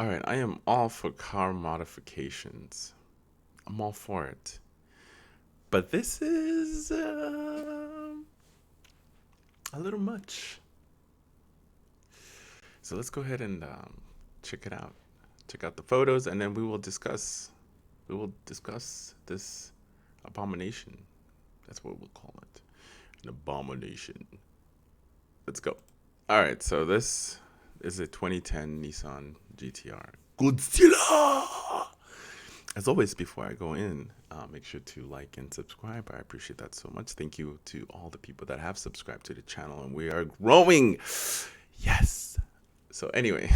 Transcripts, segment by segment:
All right, I am all for car modifications. I'm all for it. But this is a little much. So let's go ahead and check it out. Check out the photos, and then we will discuss. We will discuss this abomination. That's what we'll call it. An abomination. Let's go. All right, so this is a 2010 Nissan GTR. Godzilla! As always, before I go in, make sure to like and subscribe. I appreciate that so much. Thank you to all the people that have subscribed to the channel, and we are growing. Yes. So anyway,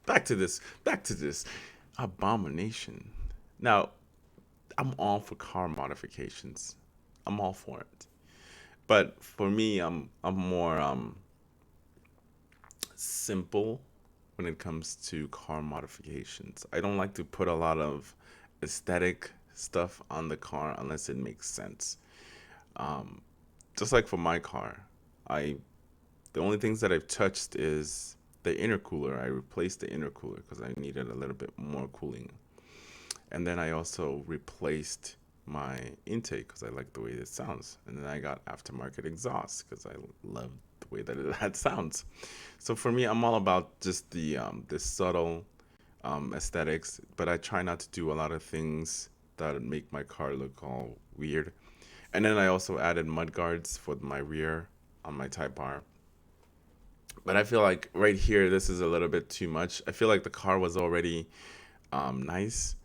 back to this abomination. Now, I'm all for car modifications. I'm all for it. But for me, I'm more simple when it comes to car modifications. I don't like to put a lot of aesthetic stuff on the car unless it makes sense. Um, just like for my car, I the only things that I've touched is the intercooler. I replaced the intercooler because I needed a little bit more cooling, and then I also replaced my intake because I like the way it sounds, and then I got aftermarket exhaust because I love the way that that sounds. So for me, I'm all about just the subtle aesthetics, but I try not to do a lot of things that make my car look all weird. And then I also added mud guards for my rear on my Type R. But I feel like right here, this is a little bit too much. I feel like the car was already nice,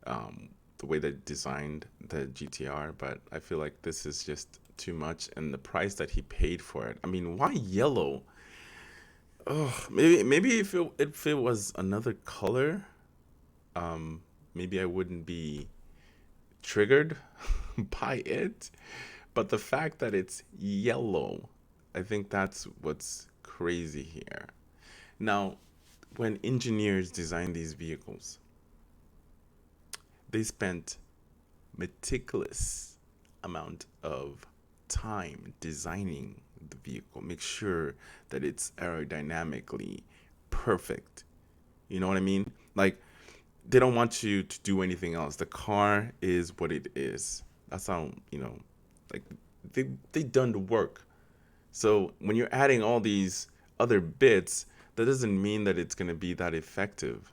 the way they designed the GTR, but I feel like this is just too much. And the price that he paid for it. I mean, why yellow? Oh, maybe if it was another color, um, maybe I wouldn't be triggered by it. But the fact that it's yellow, I think that's what's crazy here. Now, when engineers design these vehicles, they spent meticulous amount of time designing the vehicle. Make sure that it's aerodynamically perfect. You know what I mean? Like they don't want you to do anything else. The car is what it is. That's how, like they done the work. So when you're adding all these other bits, that doesn't mean that it's going to be that effective.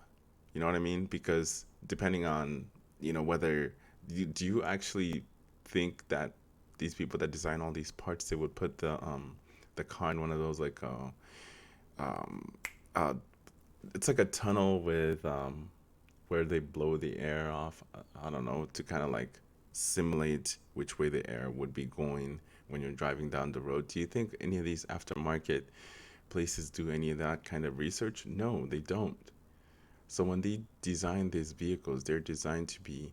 You know what I mean? Because depending on, whether do you actually think that these people that design all these parts, they would put the car in one of those like um uh it's like a tunnel with where they blow the air off. I don't know, to kind of like simulate which way the air would be going when you're driving down the road. Do you think any of these aftermarket places do any of that kind of research? No, they don't. So when they design these vehicles, they're designed to be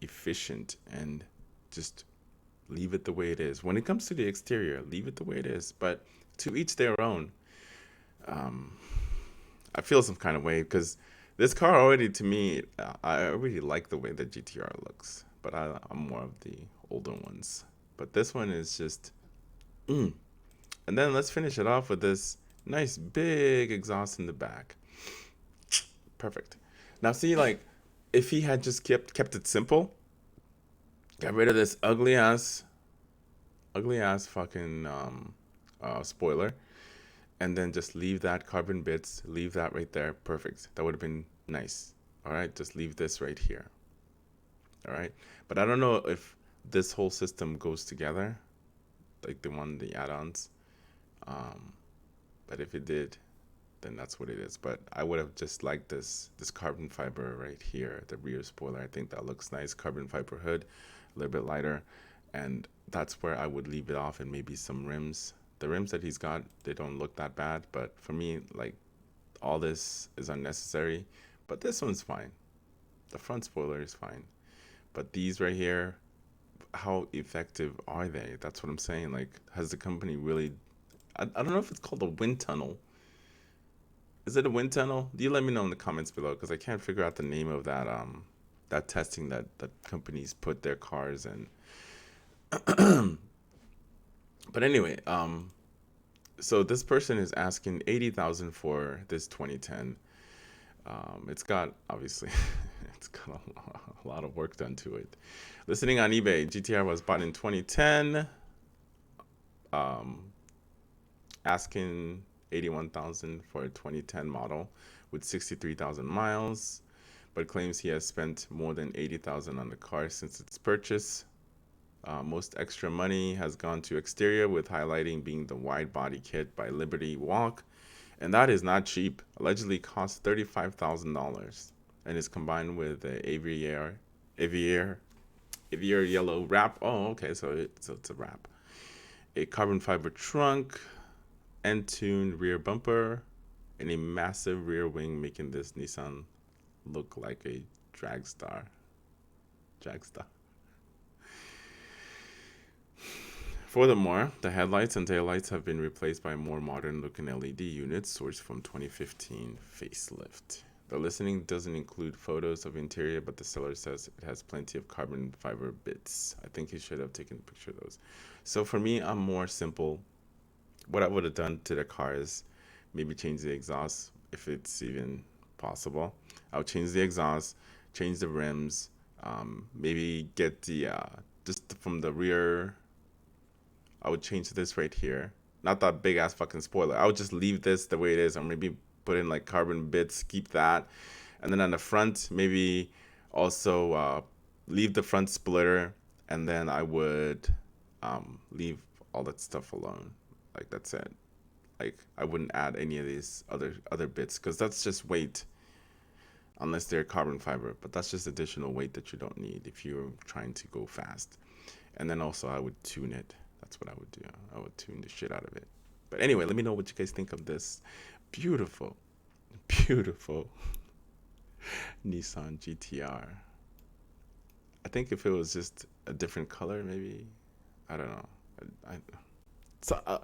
efficient and just leave it the way it is. When it comes to the exterior, leave it the way it is. But to each their own. Um, I feel some kind of way because this car already, to me, I already like the way the GTR looks, but I'm more of the older ones. But this one is just, mm. And then let's finish it off with this nice big exhaust in the back. Perfect. Now see, like, if he had just kept it simple, got rid of this ugly ass fucking spoiler, and then just leave that carbon bits, leave that right there. Perfect. That would have been nice. All right, just leave this right here. All right, but I don't know if this whole system goes together, like the add-ons. Um, but if it did, then that's what it is. But I would have just liked this carbon fiber right here, the rear spoiler. I think that looks nice. Carbon fiber hood, a little bit lighter, and that's where I would leave it off, and maybe some rims. The rims that he's got, they don't look that bad, but for me, like all this is unnecessary. But this one's fine. The front spoiler is fine. But these right here, how effective are they? That's what I'm saying. Like, has the company really? I don't know if it's called a wind tunnel. Is it a wind tunnel? Do you let me know in the comments below? Because I can't figure out the name of that testing that companies put their cars in. But anyway, so this person is asking 80,000 for this 2010. It's got obviously it's got a lot of work done to it. Listening on eBay, GTR was bought in 2010, um, asking 81,000 for a 2010 model with 63,000 miles, but claims he has spent more than 80,000 on the car since its purchase. Most extra money has gone to exterior, with highlighting being the wide body kit by Liberty Walk, and that is not cheap. Allegedly costs $35,000 and is combined with the Aviator yellow wrap. Oh, okay, so it's a wrap. A carbon fiber trunk, end-tuned rear bumper, and a massive rear wing, making this Nissan look like a dragster. Dragster. Furthermore, the headlights and taillights have been replaced by more modern-looking LED units sourced from 2015 facelift. The listing doesn't include photos of interior, but the seller says it has plenty of carbon fiber bits. I think he should have taken a picture of those. So for me, I'm more simple. What I would have done to the car is maybe change the exhaust if it's even possible. I'll change the exhaust, change the rims, maybe get the just from the rear. I would change this right here. Not that big ass fucking spoiler. I would just leave this the way it is, or maybe put in like carbon bits, keep that. And then on the front, maybe also leave the front splitter, and then I would leave all that stuff alone. Like that's it. Like I wouldn't add any of these other bits because that's just weight, unless they're carbon fiber. But that's just additional weight that you don't need if you're trying to go fast. And then also I would tune it. That's what I would do. I would tune the shit out of it. But anyway, let me know what you guys think of this beautiful, beautiful Nissan GTR. I think if it was just a different color, maybe, I don't know.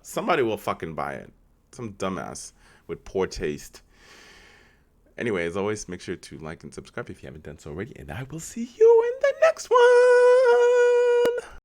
Somebody will fucking buy it. Some dumbass with poor taste. Anyway, as always, make sure to like and subscribe if you haven't done so already, and I will see you in the next one.